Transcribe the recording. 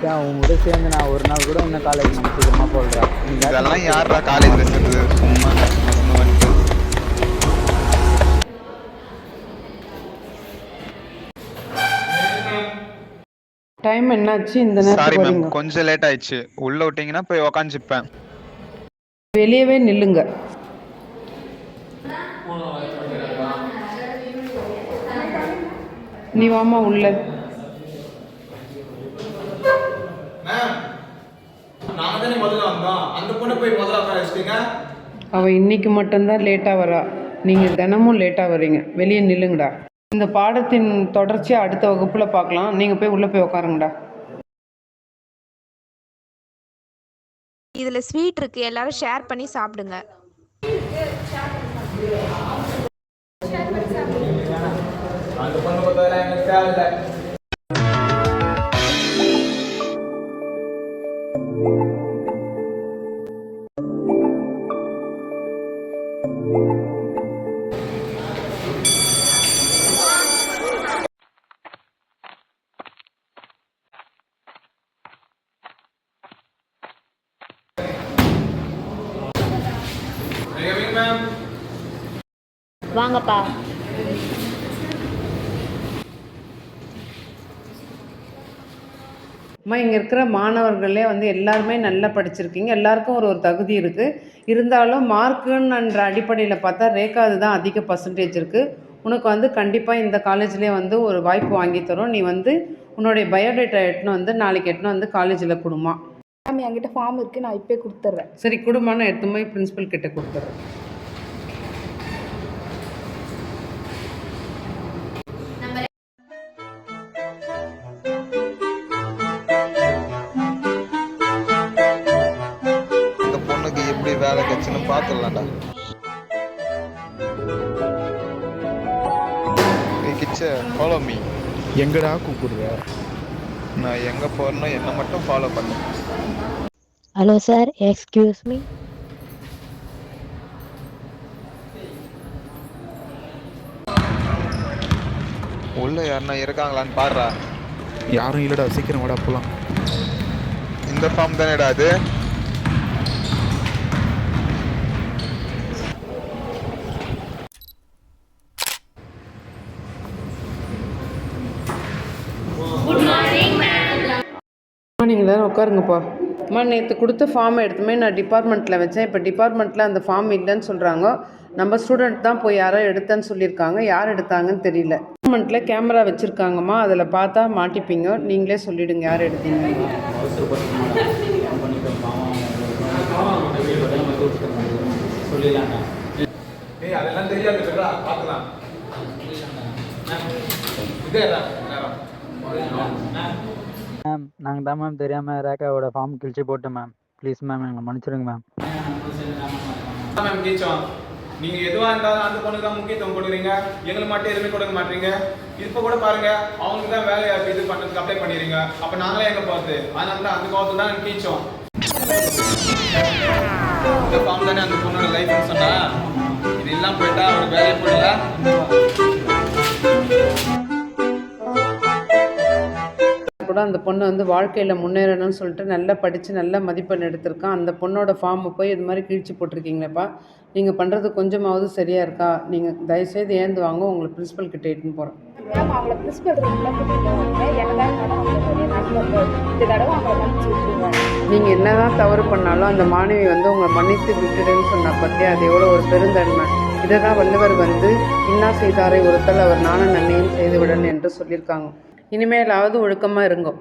உன் கூட சேர்ந்து நான் ஒரு நாள் கூட இன்னும் காலேஜ் நம்ம சீக்கிரமாக போடுறா. இதெல்லாம் யாரா காலேஜில் சேர்ந்தது? சும்மா நடந்து வந்துட்டு. டைம் என்னாச்சு இந்த சாரி நேரத்துக்கு மேம், வரீங்க? கொஞ்சம் லேட் ஆயிடுச்சு. உள்ள விட்டீங்கன்னா போய் உக்காந்துப்பேன். வெளியவே நில்லுங்க. நீ வாமா உள்ள. அவ இன்னைக்கு மட்டும்தான் லேட்டா வரா. நீங்க தினமும் லேட்டா வரீங்க. வெளியே நில்லுங்கடா. இந்த பாடத்தின் தொடர்ச்சியா அடுத்த வகுப்புல பார்க்கலாம். நீங்க போய் உள்ள போய் உட்காருங்கடா. இதுல ஸ்வீட் இருக்கு, எல்லாரும் ஷேர் பண்ணி சாப்பிடுங்க. வாங்கப்பா. அம்மா, இங்கே இருக்கிற மாணவர்களே எல்லாருமே நல்லா படிச்சிருக்கீங்க. எல்லாருக்கும் ஒரு ஒரு தகுதி இருக்குது. இருந்தாலும் மார்க்குன்ற அடிப்படையில் பார்த்தா ரேகாது தான் அதிக பர்சன்டேஜ் இருக்குது. உனக்கு கண்டிப்பாக இந்த காலேஜ்லேயே ஒரு வாய்ப்பு வாங்கி தரும். நீ உன்னுடைய பயோடேட்டா நாளைக்கு காலேஜில் கொடுமா. மேம், என்கிட்ட ஃபார்ம் இருக்குது, நான் இப்போ கொடுத்துட்றேன். சரி, கொடுமான்னு எடுத்து போய் பிரின்ஸிபல் கிட்ட கொடுத்துட்றேன். எப்படி வேலை கட்சின்னு பார்த்துடலாம்டா. Follow me. எங்கடா கூப்பிடுற? நான் எங்கே போகிறேனோ என்னை மட்டும் ஃபாலோ பண்ணு. Hello sir, excuse me. உள்ள யாருன்னா இருக்காங்களான்னு பாடுறா. யாரும் இல்லைடா, சீக்கிரம் வாடா போகலாம். இந்த ஃபார்ம் தானேடா அது? நீங்கள் எல்லாரும் உட்காருங்கப்பா. அம்மா, நேற்று கொடுத்த ஃபார்மை எடுத்துமே நான் டிபார்ட்மெண்ட்டில் வச்சேன். இப்போ டிபார்ட்மெண்ட்டில் அந்த ஃபார்ம் இல்லைன்னு சொல்கிறாங்க. நம்ம ஸ்டூடெண்ட் தான் போய் யாரோ எடுத்தேன்னு சொல்லியிருக்காங்க. யார் எடுத்தாங்கன்னு தெரியல. டிபார்ட்மெண்ட்டில் கேமரா வச்சுருக்காங்கம்மா, அதில் பார்த்தா மாட்டிப்பீங்க. நீங்களே சொல்லிவிடுங்க யார் எடுத்தீங்க. மேம், நாங்கள் தான் மேம் தெரியாமல் ரேகாவோட ஃபார்ம் கிழிச்சு போட்டோம் மேம். ப்ளீஸ் மேம், எங்களை மன்னிச்சிடுங்க மேம். மேம் கீச்சோம், நீங்க எதுவாக இருந்தாலும் அந்த பொண்ணுக்கு தான் முக்கியத்துவம் கொடுக்குறீங்க, எங்களுக்கு மட்டும் எதுவுமே கொடுக்க மாட்டீங்க. இப்போ கூட பாருங்க, அவங்களுக்கு தான் வேலையை இது பண்ணுறதுக்கு அப்ளை பண்ணிடுறீங்க. அப்போ நாங்களே எங்கே போகிறது? அதனால தான் அந்த கோவத்தில் தான் கீச்சோம். இந்த ஃபார்ம் தானே அந்த பொண்ணோட லைஃப்னு சொன்னா, இது இல்லாமல் போயிட்டா அவருக்கு வேலையை போடல. கூட அந்த பொண்ணு வாழ்க்கையில் முன்னேறணும்னு சொல்லிட்டு நல்லா படித்து நல்ல மதிப்பெண் எடுத்திருக்கான். அந்த பொண்ணோட ஃபார்மை போய் இது மாதிரி கிழிச்சு போட்டிருக்கீங்களேப்பா. நீங்கள் பண்ணுறது கொஞ்சமாவது சரியாக இருக்கா? நீங்கள் தயவுசெய்து ஏந்து வாங்க, உங்களை பிரின்ஸிபல் கிட்டே இட்டுன்னு போகிறேன். மேம், அவங்கள பிரின்சிபல் ரூம்லாம் கூட்டிகிட்டு வாங்க. என்னதான் இந்த தடவை அவங்கள மன்னிச்சு விட்டுருவாங்க. நீங்கள் என்ன தான் தவறு பண்ணாலும் அந்த மாணவி உங்களை மன்னித்து விட்டுடுன்னு சொன்ன பற்றி அது எவ்வளோ ஒரு பெருந்தன்மை. இதை தான் வள்ளுவர் இன்னா செய்தாரை ஒருத்தல் அவர் நானும் நன்மையும் செய்து விடணும் என்று சொல்லியிருக்காங்க. இனிமேலாவது ஒழுக்கமாக இருங்கோ.